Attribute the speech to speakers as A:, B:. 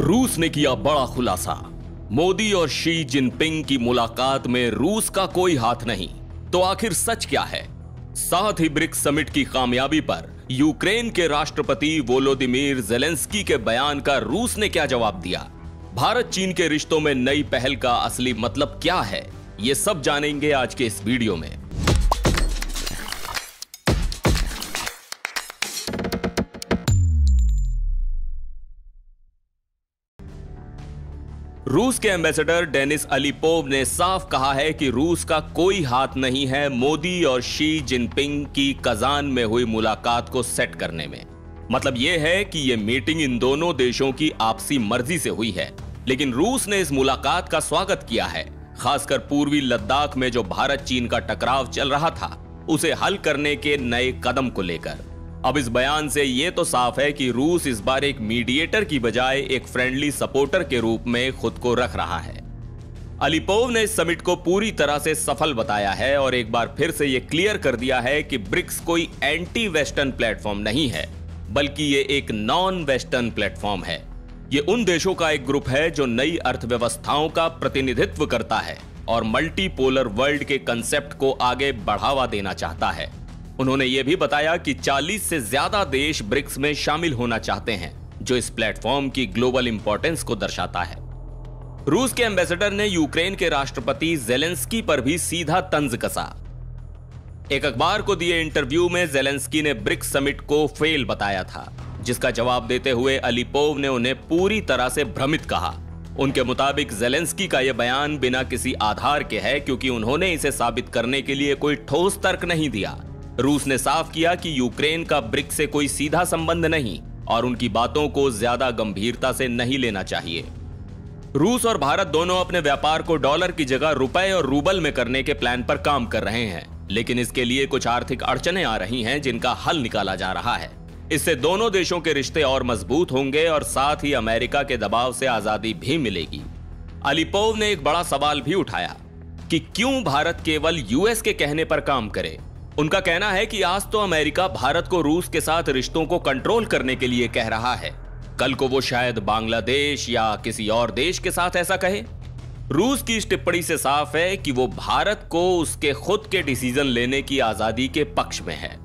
A: रूस ने किया बड़ा खुलासा। मोदी और शी जिनपिंग की मुलाकात में रूस का कोई हाथ नहीं। तो आखिर सच क्या है? साथ ही ब्रिक्स समिट की कामयाबी पर यूक्रेन के राष्ट्रपति वोलोदिमीर जेलेंस्की के बयान का रूस ने क्या जवाब दिया? भारत चीन के रिश्तों में नई पहल का असली मतलब क्या है? ये सब जानेंगे आज के इस वीडियो में। रूस के एम्बेसडर डेनिस अलीपोव ने साफ कहा है कि रूस का कोई हाथ नहीं है मोदी और शी जिनपिंग की कजान में हुई मुलाकात को सेट करने में। मतलब यह है कि यह मीटिंग इन दोनों देशों की आपसी मर्जी से हुई है, लेकिन रूस ने इस मुलाकात का स्वागत किया है। खासकर पूर्वी लद्दाख में जो भारत चीन का टकराव चल रहा था, उसे हल करने के नए कदम को लेकर। अब इस बयान से यह तो साफ है कि रूस इस बार एक मीडिएटर की बजाय एक फ्रेंडली सपोर्टर के रूप में खुद को रख रहा है। अलीपोव ने इस समिट को पूरी तरह से सफल बताया है और एक बार फिर से यह क्लियर कर दिया है कि ब्रिक्स कोई एंटी वेस्टर्न प्लेटफॉर्म नहीं है, बल्कि यह एक नॉन वेस्टर्न प्लेटफॉर्म है। यह उन देशों का एक ग्रुप है जो नई अर्थव्यवस्थाओं का प्रतिनिधित्व करता है और मल्टीपोलर वर्ल्ड के कंसेप्ट को आगे बढ़ावा देना चाहता है। उन्होंने यह भी बताया कि 40 से ज्यादा देश ब्रिक्स में शामिल होना चाहते हैं, जो इस प्लेटफॉर्म की ग्लोबल इंपॉर्टेंस को दर्शाता है। रूस के एम्बेसडर ने यूक्रेन के राष्ट्रपति जेलेंस्की पर भी सीधा तंज कसा। एक अखबार को दिए इंटरव्यू में जेलेंस्की ने ब्रिक्स समिट को फेल बताया था, जिसका जवाब देते हुए अलीपोव ने उन्हें पूरी तरह से भ्रमित कहा। उनके मुताबिक जेलेंस्की का यह बयान बिना किसी आधार के है, क्योंकि उन्होंने इसे साबित करने के लिए कोई ठोस तर्क नहीं दिया। रूस ने साफ किया कि यूक्रेन का ब्रिक्स से कोई सीधा संबंध नहीं और उनकी बातों को ज्यादा गंभीरता से नहीं लेना चाहिए। रूस और भारत दोनों अपने व्यापार को डॉलर की जगह रुपए और रूबल में करने के प्लान पर काम कर रहे हैं, लेकिन इसके लिए कुछ आर्थिक अड़चनें आ रही हैं, जिनका हल निकाला जा रहा है। इससे दोनों देशों के रिश्ते और मजबूत होंगे और साथ ही अमेरिका के दबाव से आजादी भी मिलेगी। अलीपोव ने एक बड़ा सवाल भी उठाया कि क्यों भारत केवल यूएस के कहने पर काम करे। उनका कहना है कि आज तो अमेरिका भारत को रूस के साथ रिश्तों को कंट्रोल करने के लिए कह रहा है, कल को वो शायद बांग्लादेश या किसी और देश के साथ ऐसा कहे। रूस की इस टिप्पणी से साफ है कि वो भारत को उसके खुद के डिसीजन लेने की आजादी के पक्ष में है।